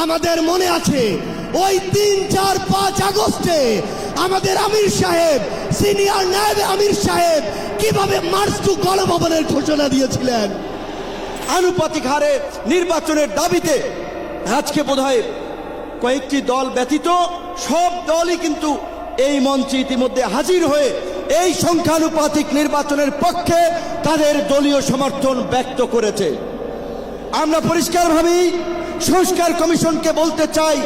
আমাদের মনে আছে ওই 3, 4, 5 আগস্টে আমাদের আমির সাহেব, সিনিয়র নায়েব আমির সাহেব কিভাবে মার্চ টু গণভবনের ঘোষণা দিয়েছিলেন। আনুপাতিক হারে নির্বাচনের দাবিতে আজকে বোধহয় কয়েকটি দল ব্যতীত সব দলই কিন্তু এই মঞ্চে ইতিমধ্যে হাজির হয়ে এই সংখ্যানুপাতিক নির্বাচনের পক্ষে তাদের দলীয় সমর্থন ব্যক্ত করেছে। আমরা পরিষ্কারভাবেই সংস্কার কমিশনকে বলতে চাই,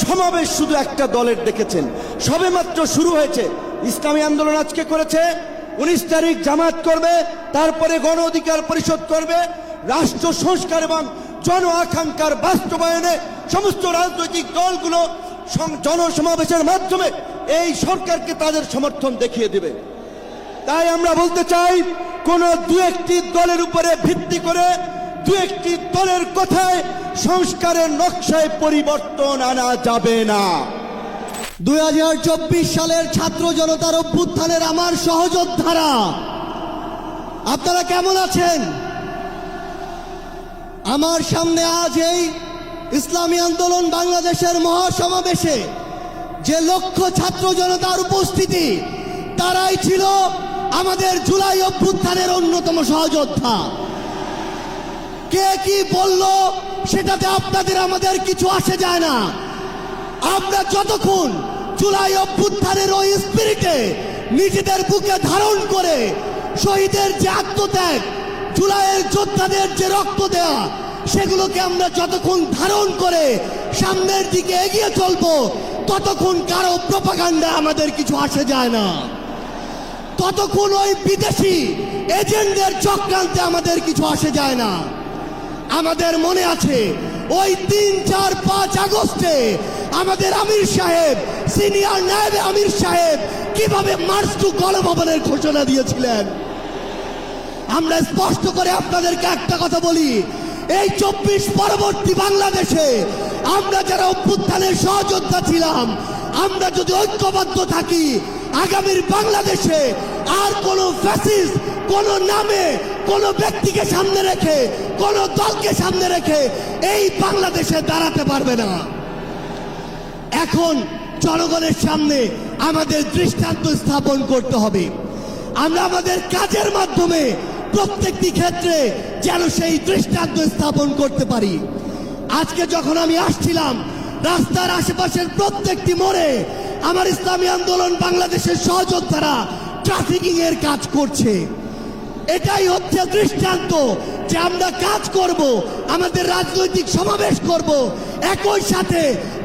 সমাবেশ শুধু একটা দলের দেখেছেন, সবেমাত্র শুরু হয়েছে। ইসলামী আন্দোলন আজকে করেছে, 19 তারিখ জামাত করবে, তারপরে গণ অধিকার পরিষদ করবে। রাষ্ট্র সংস্কার এবং জন আকাঙ্ক্ষার বাস্তবায়নে সমস্ত রাজনৈতিক দলগুলো জনসমাবেশের মাধ্যমে এই সরকারকে তাদের সমর্থন দেখিয়ে দেবে। তাই আমরা বলতে চাই, কোন 2-1টি দলের উপরে ভিত্তি করে 2-1টি দলের কথায় সংস্কারের নকশায় পরিবর্তন আনা যাবে না। 2024 সালের ছাত্র জনতার অভ্যুত্থানের আমার সহযোদ্ধারা, আপনারা কেমন আছেন? আমার সামনে আজ এই ইসলামী আন্দোলন বাংলাদেশের মহাসমাবেশে যে লক্ষ ছাত্র জনতার উপস্থিতি, তারাই ছিল আমাদের জুলাই অভ্যুত্থানের অন্যতম সহযোদ্ধা। কে কি বলল সেটাতে আপনাদের আমাদের কিছু আসে যায় না। আমরা যতক্ষণ জুলাই অভ্যুত্থানের ওই স্পিরিটে নিজেদের বুকে ধারণ করে শহীদের যে আত্মত্যাগ, জুলাইয়ের যোদ্ধাদের যে রক্ত দেয়া, সেগুলোকে আমরা যতক্ষণ ধারণ করে সামনের দিকে এগিয়ে চলবো, ততক্ষণ কারো প্রপাগান্ডা আমাদের কিছু আসে যায় না। ততক্ষণ ওই বিদেশি এজেন্টদের চক্রান্তে আমাদের কিছু আসে যায় না। আমাদের মনে আছে ওই 3, 4, 5 আগস্টে আমাদের আমির সাহেব, সিনিয়র নায়েব আমির সাহেব কিভাবে মার্চ টু গণভবনের ঘোষণা দিয়েছিলেন। আমরা স্পষ্ট করে আপনাদেরকে একটা কথা বলি, এই 24 পরবর্তী বাংলাদেশে আমরা যারা অভ্যুত্থানের সহযোদ্ধা ছিলাম, আমরা যদি ঐক্যবদ্ধ থাকি, আগামীর বাংলাদেশে আর কোন ফ্যাসিস্ট কোন নামে কোন ব্যক্তিকে সামনে রেখে, কোন দলকে সামনে রেখে এই বাংলাদেশে দাঁড়াতে পারবে না। এখন জনগণের সামনে আমাদের দৃষ্টান্ত স্থাপন করতে হবে। আমরা আমাদের কাজের মাধ্যমে প্রত্যেকটি ক্ষেত্রে যেন সেই দৃষ্টান্ত স্থাপন করতে পারি। আজকে যখন আমি আসছিলাম, রাস্তার আশেপাশের প্রত্যেকটি মোড়ে আমার ইসলামী আন্দোলন বাংলাদেশের সহযোদ্ধারা ট্রাফিকিং এর কাজ করছে। এটাই হচ্ছে দৃষ্টান্ত যে আমরা কাজ করব, আমাদের রাজনৈতিক সমাবেশ করব, একই সাথে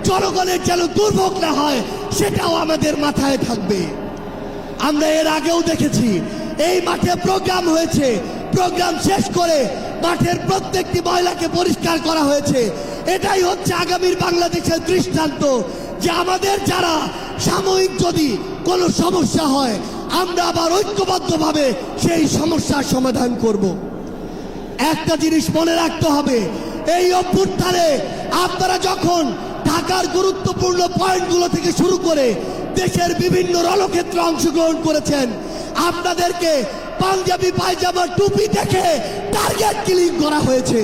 জনগণের যেন দুর্ভোগ না হয় সেটাও আমাদের মাথায় থাকবে। আমরা এর আগেও দেখেছি এই মাঠে প্রোগ্রাম হয়েছে, প্রোগ্রাম শেষ করে মাঠের প্রত্যেকটি ময়লাকে পরিষ্কার করা হয়েছে। এটাই হচ্ছে আগামীর বাংলাদেশের দৃষ্টান্ত যে আমাদের যারা সাময়িক যদি কোনো সমস্যা হয়, আমরা আবার ঐক্যবদ্ধভাবে সেই সমস্যার সমাধান করব। একটা জিনিস মনে রাখতে হবে, এই অভ্যুত্থানে আপনারা যখন ঢাকার গুরুত্বপূর্ণ পয়েন্টগুলো থেকে শুরু করে দেশের বিভিন্ন রণক্ষেত্রে অংশগ্রহণ করেছেন, আপনাদেরকে পাঞ্জাবি পায়জামা টুপি দেখে টার্গেট কিলিং করা হয়েছে।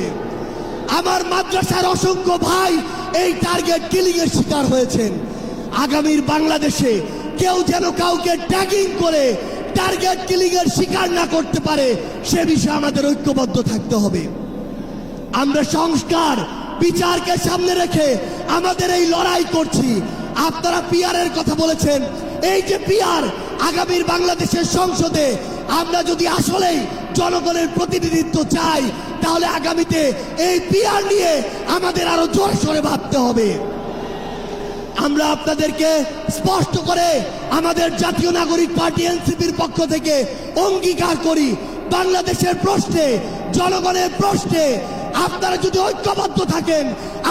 আমার মাদ্রাসার অসংখ্য ভাই এই টার্গেট কিলিং এর শিকার হয়েছেন। আগামীর বাংলাদেশে কেউ যেন কাউকে ট্যাগিং করে টার্গেট কিলিং এর শিকার না করতে পারে, সে বিষয়ে আমাদের ঐক্যবদ্ধ থাকতে হবে। আমরা সংস্কার বিচারকে সামনে রেখে আমাদের এই লড়াই করছি। আপনারা পিআর এর কথা বলেছেন, এই যে পিআর, আগামীর বাংলাদেশের সংসদে আমরা যদি আসলেই জনগণের প্রতিনিধিত্ব চাই, তাহলে আগামীতে এই পিআর নিয়ে আমাদের আরো জোরে সোরে ভাবতে হবে। আমরা আপনাদেরকে স্পষ্ট করে আমাদের জাতীয় নাগরিক পার্টি এনসিপির পক্ষ থেকে অঙ্গীকার করি, বাংলাদেশের প্রশ্নে, জনগণের প্রশ্নে আপনারা যদি ঐক্যবদ্ধ থাকেন,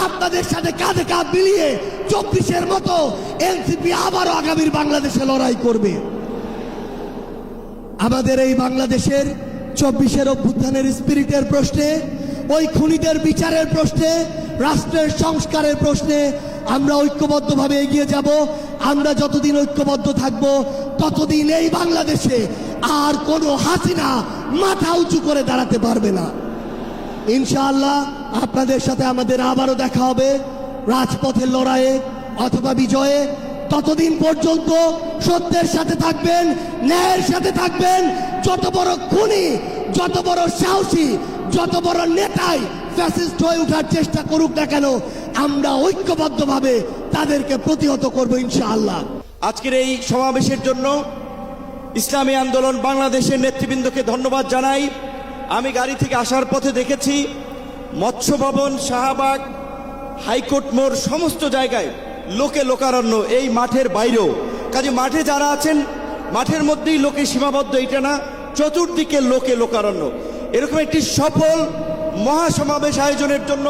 আপনাদের সাথে কাঁধে কাঁধ মিলিয়ে 24-এর মতো এনসিপি আবারও আগামীর বাংলাদেশে লড়াই করবে। আমাদের এই বাংলাদেশের 24-এর অভ্যুত্থানের স্পিরিটের প্রশ্নে, ওই খুনিদের বিচারের প্রশ্নে, রাষ্ট্রের সংস্কারের প্রশ্নে আমরা ঐক্যবদ্ধভাবে এগিয়ে যাব। আমরা যতদিন ঐক্যবদ্ধ থাকব, ততদিন এই বাংলাদেশে আর কোনো হাসিনা মাথা উঁচু করে দাঁড়াতে পারবে না। ইনশাআল্লাহ আপনাদের সাথে আমাদের আবারও দেখা হবে। রাজপথের লড়াইয়ে অথবা বিজয়ে, ততদিন পর্যন্ত সত্যের সাথে থাকবেন, ন্যায়ের সাথে থাকবেন। যত বড় খুনি, যত বড় সাহসী, যত বড় নেতাই ফ্যাসিস্ট হয়ে ওঠার চেষ্টা করুক না কেন, আমরা ঐক্যবদ্ধভাবে তাদেরকে প্রতিহত করব ইনশাআল্লাহ। আজকের এই সমাবেশের জন্য ইসলামী আন্দোলন বাংলাদেশের নেতৃবৃন্দকে ধন্যবাদ জানাই। আমি গাড়ি থেকে আসার পথে দেখেছি মৎস্য ভবন, শাহবাগ, হাইকোর্ট মোড় সমস্ত জায়গায় লোকে লোকারণ্য, এই মাঠের বাইরেও। কাজে মাঠে যারা আছেন, মাঠের মধ্যেই লোকে সীমাবদ্ধ, এটা না, চতুর্দিকে লোকে লোকারণ্য। এরকম একটি সফল মহাসমাবেশ আয়োজনের জন্য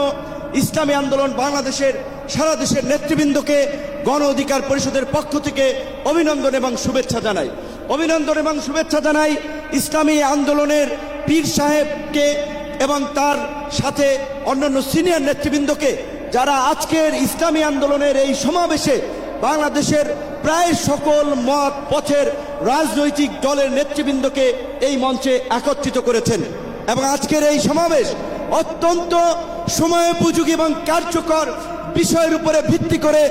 ইসলামী আন্দোলন বাংলাদেশের সারা দেশের নেতৃবৃন্দকে গণ অধিকার পরিষদের পক্ষ থেকে অভিনন্দন এবং শুভেচ্ছা জানাই। অভিনন্দন এবং শুভেচ্ছা জানাই ইসলামী আন্দোলনের পীর সাহেবকে এবং তার সাথে অন্যান্য সিনিয়র নেতৃবৃন্দকে, যারা আজকের ইসলামী আন্দোলনের এই সমাবেশে বাংলাদেশের প্রায় সকল মত পথের রাজনৈতিক দলের নেতৃবৃন্দকে এই মঞ্চে একত্রিত করেছেন। এবং আজকের এই সমাবেশ অত্যন্ত সময়োপযোগী এবং কার্যকর বিষয়ের উপরে ভিত্তি করে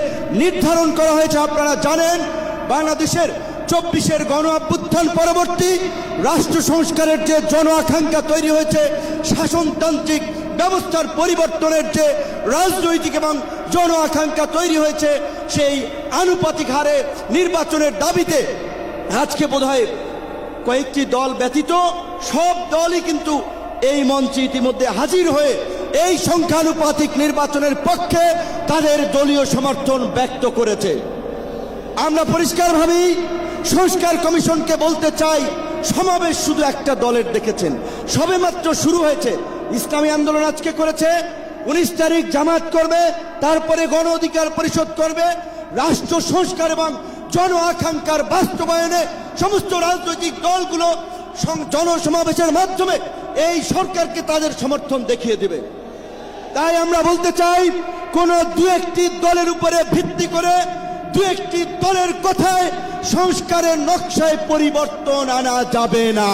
নির্ধারণ করা হয়েছে। আপনারা জানেন, বাংলাদেশের 24-এর গণ অভ্যুত্থান পরবর্তী রাষ্ট্র সংস্কারের যে জন আকাঙ্ক্ষা তৈরি হয়েছে, শাসনতান্ত্রিক ব্যবস্থার পরিবর্তনের যে রাজনৈতিক এবং জন আকাঙ্ক্ষা তৈরি হয়েছে, সেই আনুপাতিক হারে নির্বাচনের দাবিতে আজকে বোধহয় কয়েকটি দল ব্যতীত সব দলই কিন্তু এই মঞ্চে ইতিমধ্যে হাজির হয়ে এই সংখ্যানুপাতিক নির্বাচনের পক্ষে তাদের দলীয় সমর্থন ব্যক্ত করেছে। আমরা পরিষ্কারভাবেই সংস্কার কমিশনকে বলতে চাই, সমাবেশ শুধু একটা দলের দেখেছেন, সবেমাত্র শুরু হয়েছে। ইসলামী আন্দোলন আজকে করেছে, 19 তারিখ জামাত করবে, তারপরে গণ অধিকার পরিষদ করবে। রাষ্ট্র সংস্কার এবং জন আকাঙ্ক্ষার বাস্তবায়নে সমস্ত রাজনৈতিক দলগুলো জনসমাবেশের মাধ্যমে এই সরকারকে তাদের সমর্থন দেখিয়ে দেবে। তাই আমরা বলতে চাই, কোন দু একটি দলের উপরে ভিত্তি করে, দু একটি দলের কথায় সংস্কারের নকশায় পরিবর্তন আনা যাবে না।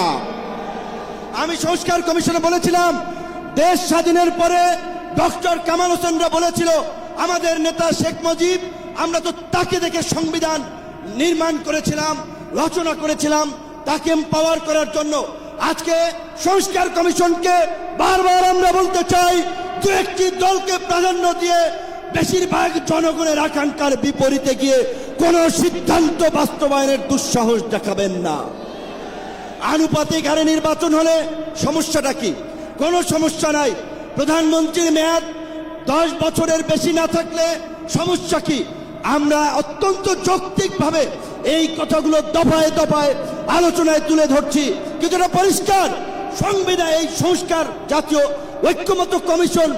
আমি সংস্কার কমিশনে বলেছিলাম, দেশ স্বাধীনের পরে ডক্টর কামাল হোসেনরা বলেছিল, আমাদের নেতা শেখ মুজিব, আমরা তো তাকে দেখে সংবিধান নির্মাণ করেছিলাম, রচনা করেছিলাম, তাকে এম্পাওয়ার করার জন্য। আজকে সংস্কার কমিশনকে বারবার আমরা বলতে চাই, দু একটি দলকে প্রাধান্য দিয়ে বেশিরভাগ জনগণের আকাঙ্ক্ষার বিপরীতে গিয়ে কোন সিদ্ধান্ত বাস্তবায়নের দুঃসাহস দেখাবেন না। আনুপাতিক হারে নির্বাচন হলে সমস্যাটা কি? কোনো সমস্যা নাই। প্রধানমন্ত্রীর মেয়াদ 10 বছরের বেশি না থাকলে সমস্যা কি? আমরা অত্যন্ত যৌক্তিকভাবে এই কথাগুলো দফায় দফায় আলোচনায় তুলে ধরছি, কিন্তু এটা পরিষ্কার, সংবিধান এই সংস্কার জাতীয় ঐক্যমত্য কমিশন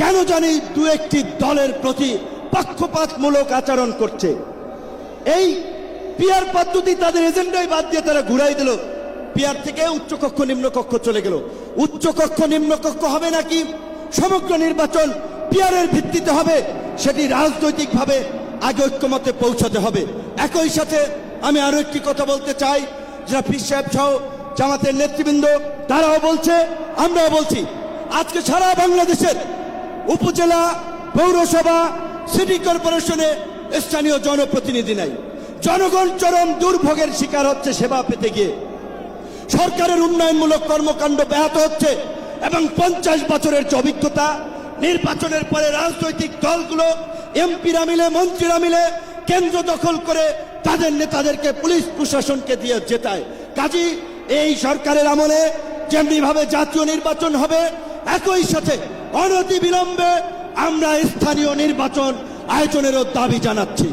কেন জানি দু একটি দলের প্রতি পক্ষপাতমূলক আচরণ করছে। এই পিয়ার পদ্ধতি তাদের এজেন্ডায় বাদ দিয়ে তারা ঘুরাই দিল। পিয়ার থেকে উচ্চকক্ষ নিম্নকক্ষ চলে গেল। উচ্চকক্ষ নিম্নকক্ষ হবে নাকি সমগ্র নির্বাচন পিয়ারের ভিত্তিতে হবে, সেটি রাজনৈতিকভাবে আগে ঐক্যমতে পৌঁছাতে হবে। একই সাথে আমি আরো একটি কথা বলতে চাই, যারা পীর সাহেব সহ জামাতের নেতৃবৃন্দ তারাও বলছে, আমরাও বলছি, আজকে সারা বাংলাদেশের উপজেলা, পৌরসভা, সিটি কর্পোরেশনে স্থানীয় জনপ্রতিনিধি নাই। জনগণ চরম দুর্ভোগের শিকার হচ্ছে সেবা পেতে গিয়ে। সরকারের উন্নয়নমূলক কর্মকাণ্ড ব্যাহত হচ্ছে এবং 50 বছরের যে অভিজ্ঞতা, নির্বাচনের পরে রাজনৈতিক দলগুলো, এমপিরা মিলে, মন্ত্রীরা মিলে কেন্দ্র দখল করে তাদের নেতাদেরকে পুলিশ প্রশাসনকে দিয়ে জেতায়। কাজী এই সরকারের আমলে যেমনি ভাবে জাতীয় নির্বাচন হবে, একই সাথে অনতি বিলম্বে আমরা স্থানীয় নির্বাচন আয়োজনেরও দাবি জানাচ্ছি।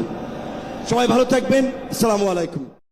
সবাই ভালো থাকবেন। আসসালামু আলাইকুম।